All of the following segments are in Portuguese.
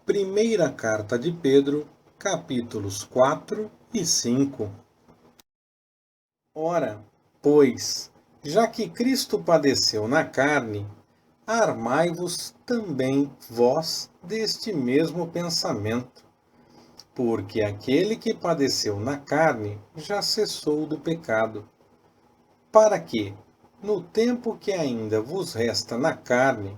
Primeira Carta de Pedro, capítulos 4 e 5. Ora, pois, já que Cristo padeceu na carne, armai-vos também vós deste mesmo pensamento, porque aquele que padeceu na carne já cessou do pecado, para que, no tempo que ainda vos resta na carne,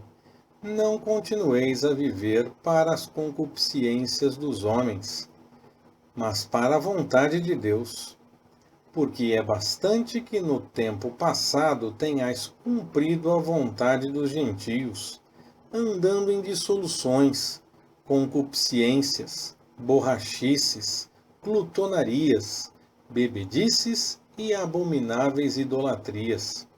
não continueis a viver para as concupiscências dos homens, mas para a vontade de Deus. Porque é bastante que no tempo passado tenhais cumprido a vontade dos gentios, andando em dissoluções, concupiscências, borrachices, glutonarias, bebedices e abomináveis idolatrias.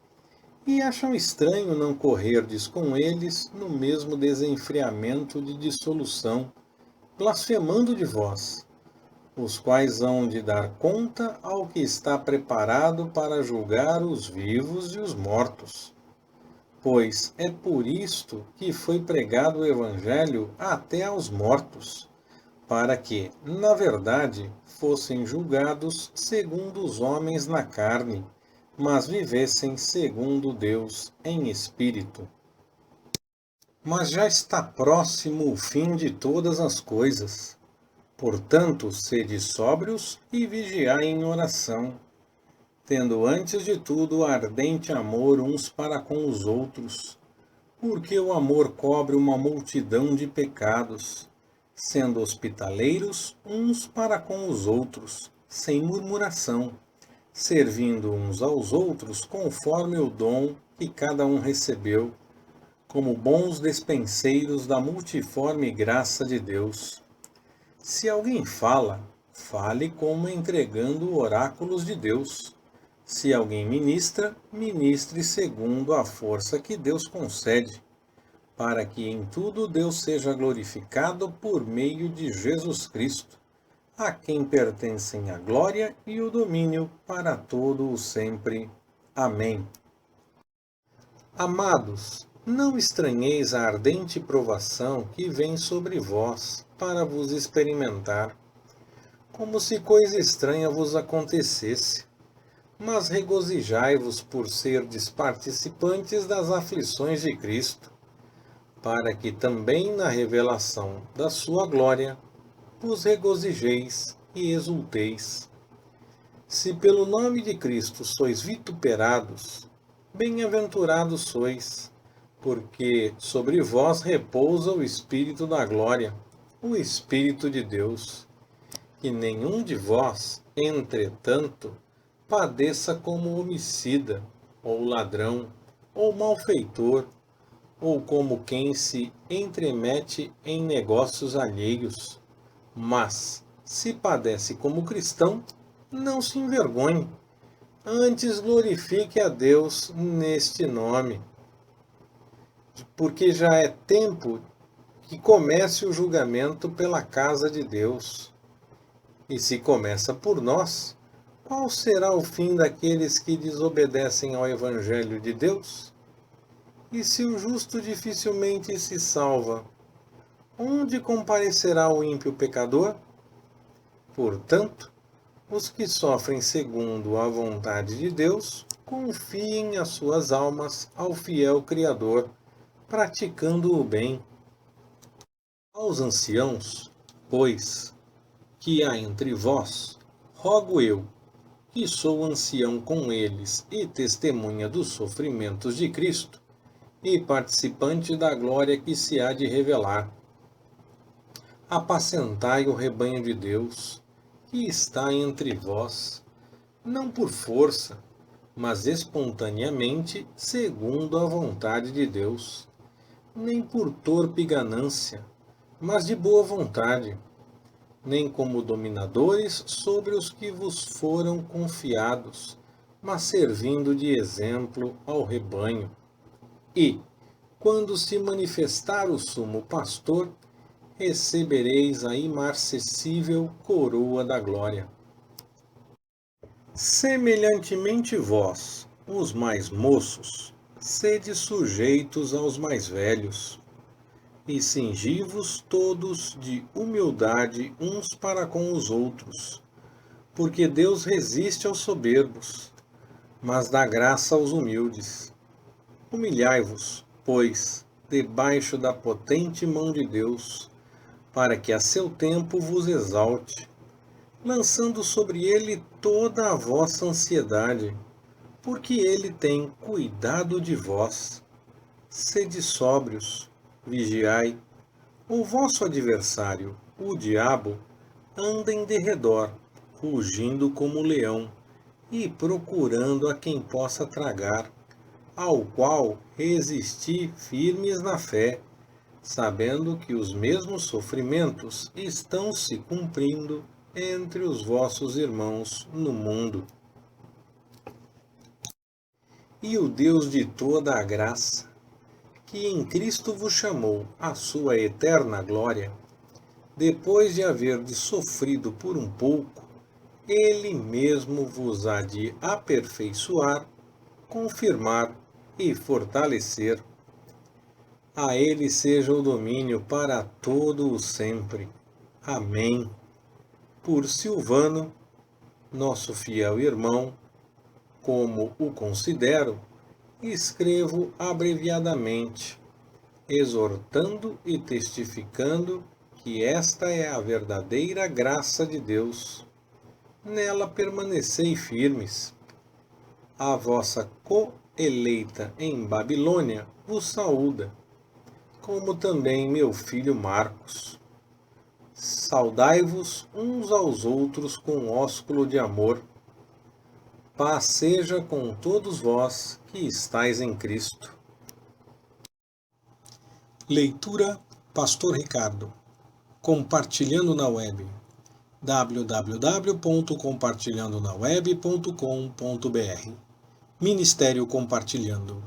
E acham estranho não correrdes com eles no mesmo desenfreamento de dissolução, blasfemando de vós, os quais hão de dar conta ao que está preparado para julgar os vivos e os mortos. Pois é por isto que foi pregado o Evangelho até aos mortos, para que, na verdade, fossem julgados segundo os homens na carne, mas vivessem segundo Deus em espírito. Mas já está próximo o fim de todas as coisas. Portanto, sede sóbrios e vigiai em oração, tendo antes de tudo ardente amor uns para com os outros, porque o amor cobre uma multidão de pecados, sendo hospitaleiros uns para com os outros, sem murmuração, servindo uns aos outros conforme o dom que cada um recebeu, como bons despenseiros da multiforme graça de Deus. Se alguém fala, fale como entregando oráculos de Deus. Se alguém ministra, ministre segundo a força que Deus concede, para que em tudo Deus seja glorificado por meio de Jesus Cristo, a quem pertencem a glória e o domínio para todo o sempre. Amém. Amados, não estranheis a ardente provação que vem sobre vós para vos experimentar, como se coisa estranha vos acontecesse, mas regozijai-vos por serdes participantes das aflições de Cristo, para que também na revelação da sua glória vos regozijeis e exulteis. Se pelo nome de Cristo sois vituperados, bem-aventurados sois, porque sobre vós repousa o Espírito da glória, o Espírito de Deus. Que nenhum de vós, entretanto, padeça como homicida, ou ladrão, ou malfeitor, ou como quem se entremete em negócios alheios. Mas, se padece como cristão, não se envergonhe, antes glorifique a Deus neste nome, porque já é tempo que comece o julgamento pela casa de Deus. E se começa por nós, qual será o fim daqueles que desobedecem ao Evangelho de Deus? E se o justo dificilmente se salva, onde comparecerá o ímpio pecador? Portanto, os que sofrem segundo a vontade de Deus, confiem as suas almas ao fiel Criador, praticando o bem. Aos anciãos, pois, que há entre vós, rogo eu, que sou ancião com eles e testemunha dos sofrimentos de Cristo, e participante da glória que se há de revelar. Apacentai o rebanho de Deus, que está entre vós, não por força, mas espontaneamente, segundo a vontade de Deus, nem por torpe ganância, mas de boa vontade, nem como dominadores sobre os que vos foram confiados, mas servindo de exemplo ao rebanho. E, quando se manifestar o sumo pastor, recebereis a imarcessível coroa da glória. Semelhantemente vós, os mais moços, sede sujeitos aos mais velhos, e cingi-vos todos de humildade uns para com os outros, porque Deus resiste aos soberbos, mas dá graça aos humildes. Humilhai-vos, pois, debaixo da potente mão de Deus, para que a seu tempo vos exalte, lançando sobre ele toda a vossa ansiedade, porque ele tem cuidado de vós. Sede sóbrios, vigiai. O vosso adversário, o diabo, anda em derredor, rugindo como leão, e procurando a quem possa tragar, ao qual resisti firmes na fé, sabendo que os mesmos sofrimentos estão se cumprindo entre os vossos irmãos no mundo. E o Deus de toda a graça, que em Cristo vos chamou à sua eterna glória, depois de haverdes sofrido por um pouco, Ele mesmo vos há de aperfeiçoar, confirmar e fortalecer. A Ele seja o domínio para todo o sempre. Amém. Por Silvano, nosso fiel irmão, como o considero, escrevo abreviadamente, exortando e testificando que esta é a verdadeira graça de Deus. Nela permanecei firmes. A vossa coeleita em Babilônia vos saúda, como também meu filho Marcos. Saudai-vos uns aos outros com ósculo de amor. Paz seja com todos vós que estáis em Cristo. Leitura Pastor Ricardo. Compartilhando na web. www.compartilhandonaweb.com.br Ministério Compartilhando.